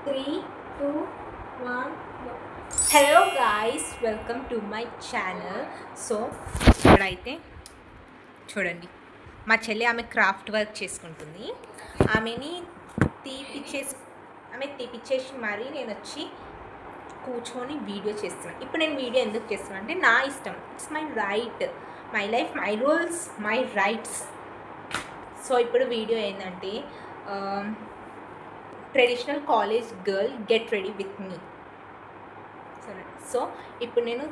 3, 2, 1. Hello guys, welcome to my channel. So ఇక్కడైతే చూడండి, మా చెల్లి ఆమె క్రాఫ్ట్ వర్క్ చేసుకుంటుంది. ఆమెని తీపిచ్చేసి తీపిచ్చేసి మరీ నేను వచ్చి కూర్చొని వీడియో చేస్తున్నాను. ఇప్పుడు నేను వీడియో ఎందుకు చేస్తున్నాను అంటే నా ఇష్టం, it's my right, my life, my rules, my rights. So ఇప్పుడు వీడియో ఏంటంటే traditional college girl get ready with me. సరే, సో ఇప్పుడు నేను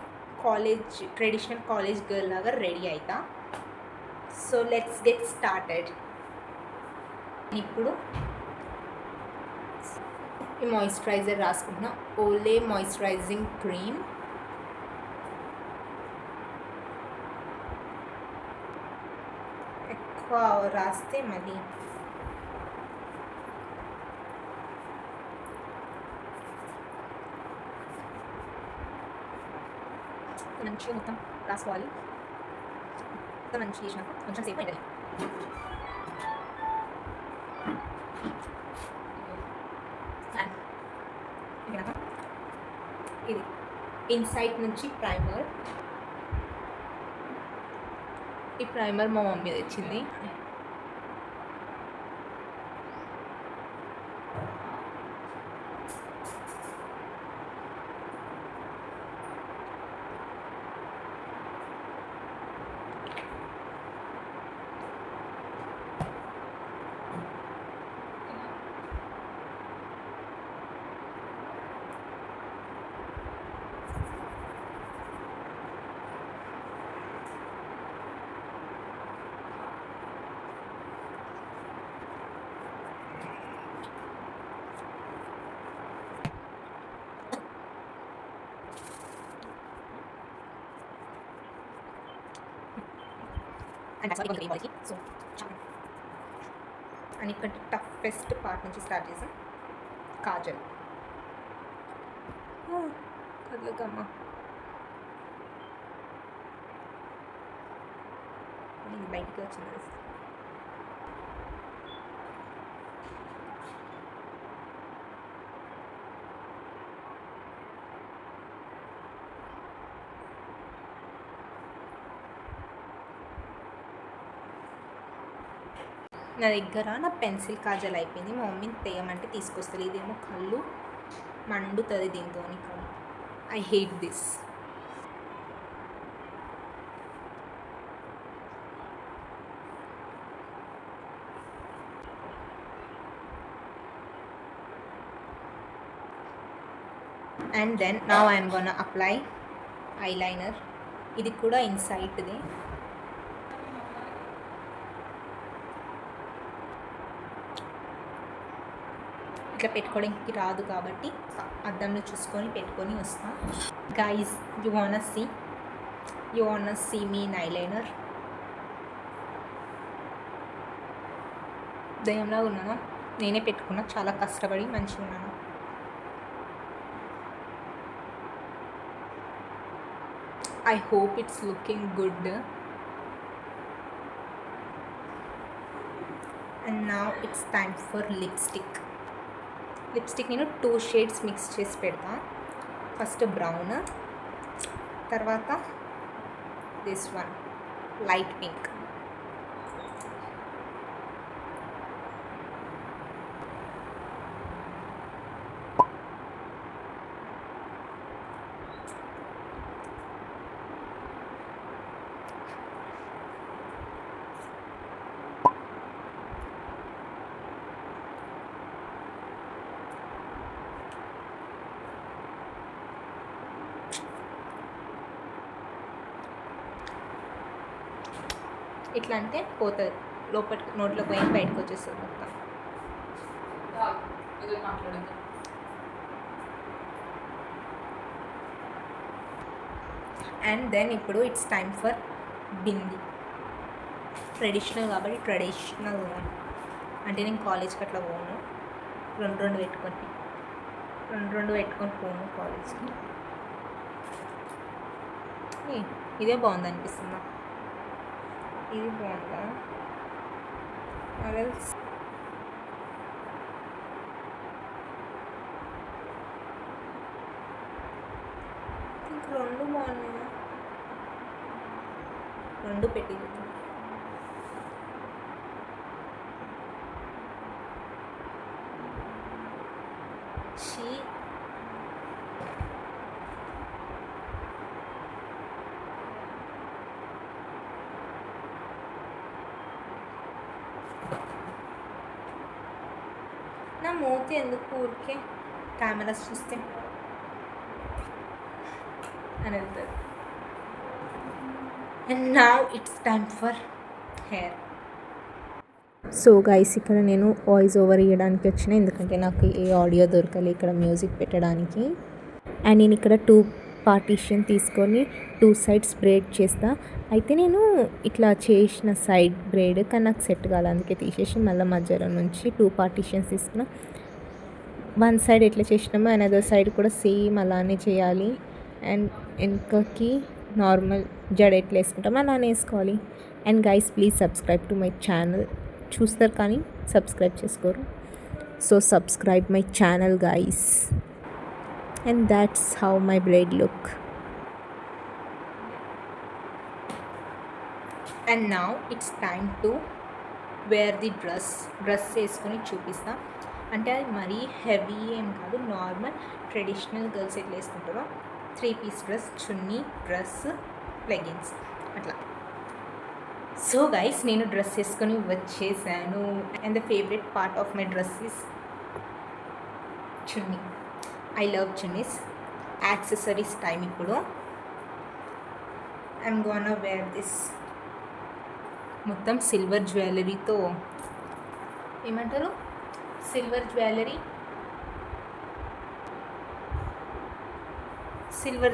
ట్రెడిషనల్ కాలేజ్ గర్ల్ లాగా రెడీ అవుతా. So let's get started. ఇప్పుడు ఈ మాయిశ్చరైజర్ రాసుకుంటున్నా, ఓలే మాయిశ్చరైజింగ్ క్రీమ్. ఎక్కువ రాస్తే మళ్ళీ మంచిగా మొత్తం రాసుకోవాలి. మొత్తం మంచిగా చేసినాక కొంచెం సేపు అవుతుంది. ఇది ఇన్సైట్ నుంచి ప్రైమర్. ఈ ప్రైమర్ మా మమ్మీ తెచ్చింది. And that's why we're going to be so and ఇక్కడ టఫెస్ట్ పార్ట్ నుంచి స్టార్ట్ చేసాం. కాజల్ కదలకమ్మా, నేను బయటికి వచ్చింది. నా దగ్గర నా పెన్సిల్ కాజల్ అయిపోయింది. మా మమ్మీని తెయ్యమంటే తీసుకొస్తుంది. ఇదేమో కళ్ళు మండుతుంది దీంతో. I hate this. And then now I'm gonna apply eyeliner. ఇది కూడా ఇన్సైట్ది. ఇట్లా పెట్టుకోవడానికి రాదు కాబట్టి అద్దంలో చూసుకొని పెట్టుకొని వస్తాం. Guys, you want see me in eyeliner. దయ్యంలా ఉన్నాను. నేనే పెట్టుకున్నా, చాలా కష్టపడి మంచిగా ఉన్నాను. I hope it's looking good. And now it's time for lipstick. నేను 2 షేడ్స్ మిక్స్ చేసి పెడతా. ఫస్ట్ బ్రౌన్, తర్వాత దిస్ వన్ లైట్ పింక్. ఇట్లా అంటే పోతుంది, లోపలికి నోట్లో పోయి బయటకు వచ్చేస్తుంది మొత్తం. అండ్ దెన్ ఇప్పుడు it's time for bindi. Traditional కాబట్టి ట్రెడిషనల్ అంటే నేను కాలేజ్కి అట్లా పోను. రెండు పెట్టుకొని పోను కాలేజ్కి. ఇదే బాగుంది అనిపిస్తుంది. ఇది బాగుందా? రెండు బాగున్నాయి, రెండు పెట్టి షీ నా మూతి ఎందుకు ఊరికే కెమెరాస్ చూస్తే అని వెళ్తుంది. And now it's time for hair. So guys, ఇక్కడ నేను వాయిస్ ఓవర్ ఇవ్వడానికి వచ్చిన, ఎందుకంటే నాకు ఏ ఆడియో దొరకలేదు ఇక్కడ మ్యూజిక్ పెట్టడానికి. అండ్ నేను ఇక్కడ 2 పార్టీషన్ తీసుకొని 2 సైడ్స్ బ్రేడ్ చేస్తా. అయితే నేను ఇట్లా చేసిన సైడ్ బ్రేడ్ కానీ నాకు సెట్ కాలే, అందుకే తీసేసి మళ్ళీ మధ్యలో నుంచి 2 పార్టీషన్స్ తీసుకున్నా. 1 సైడ్ ఎట్లా చేసినామో అనదర్ సైడ్ కూడా సేమ్ అలానే చేయాలి. అండ్ వెనకకి నార్మల్ జడ ఎట్లా వేసుకుంటామో అలానే వేసుకోవాలి. And guys, please subscribe to my channel. చూస్తారు కానీ సబ్స్క్రైబ్ చేసుకోరు. So subscribe my channel guys. And that's how my braid look. And now it's time to wear the dress వేసుకొని చూపిస్తా. అంటే అది మరీ హెవీ ఏం కాదు, నార్మల్ ట్రెడిషనల్ గర్ల్స్ ఎట్లా వేసుకుంటారో 3 piece dress, chunni, dress, leggings అట్లా. సో గైస్, నేను డ్రెస్ వేసుకొని వచ్చేసాను. And the favourite part of my dress is chunni. I love chunnis. Accessories time ఇప్పుడు. I'm gonna wear this. మొత్తం సిల్వర్ జ్యువెలరీతో, ఏమంటారు, సిల్వర్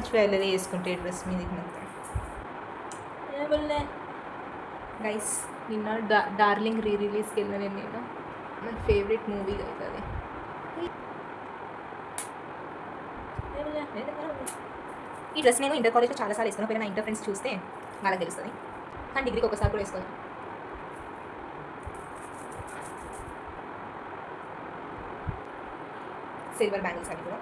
జ్యువెలరీ వేసుకుంటే డ్రెస్ మీదకి మొత్తం. గైస్, నిన్న డార్లింగ్ రిలీజ్కి వెళ్ళాను నేను. నా ఫేవరెట్ మూవీ అవుతుంది. ఈ డ్రెస్ నేను ఇంటర్ కాలేజ్లో చాలాసార్లు వేసుకున్నాను. పోయిన నా ఇంటర్ ఫ్రెండ్స్ చూస్తే వాళ్ళకి తెలుస్తుంది, కానీ డిగ్రీకి ఒకసారి కూడా వేసుకోవాలి. సిల్వర్ బ్యాంగిల్స్ అవి కూడా.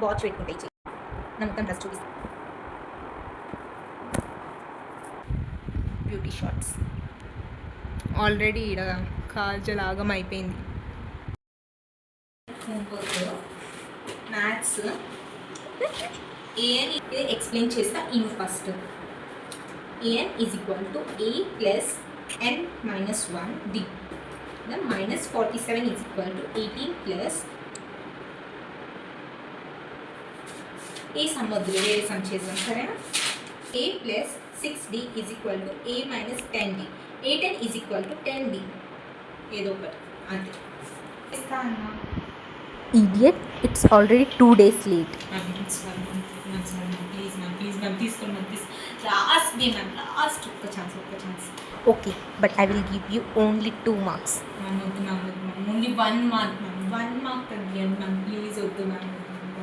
వాచ్ పెట్టుకుంటే ఇచ్చి నా మొత్తం డ్రెస్ చూపిస్తాను. బ్యూటీ షార్ట్స్ ఆల్రెడీ ఇక్కడ కాజల్ ఆగం అయిపోయింది. మ్యాథ్స్ ఏఎన్ ఎక్స్ప్లెయిన్ చేస్తా in first. A N is equal to A plus N minus 1 D. Then minus 47 is equal to 18 plus A sum వద్దు, వేరే సమ్ చేద్దాం సరేనా. A plus 6d is equal to A minus 10d. A10 is equal to 10d. ఏదో ఒకటి అంతే ఇస్తా అన్నా. Idiot, it's already 2 days late. Please ma'am తీసుకోండి. లాస్ట్ డే మ్యామ్, లాస్ట్ ఒక్క chance. Okay, but I will give you only 2 marks. Only 1 mark ma'am. 1 mark తగ్గియండి ma'am, please వద్దు ma'am.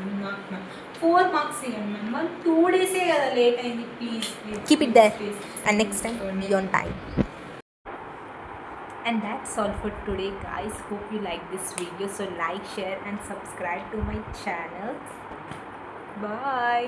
1 mark ma'am. 4 marks ఇవ్వండి మ్యామ్. మరి 2 days కదా late అయింది. Please keep it there and next time be on time. And that's all for today guys. Hope you like this video. So like, share and subscribe to my channel. Bye.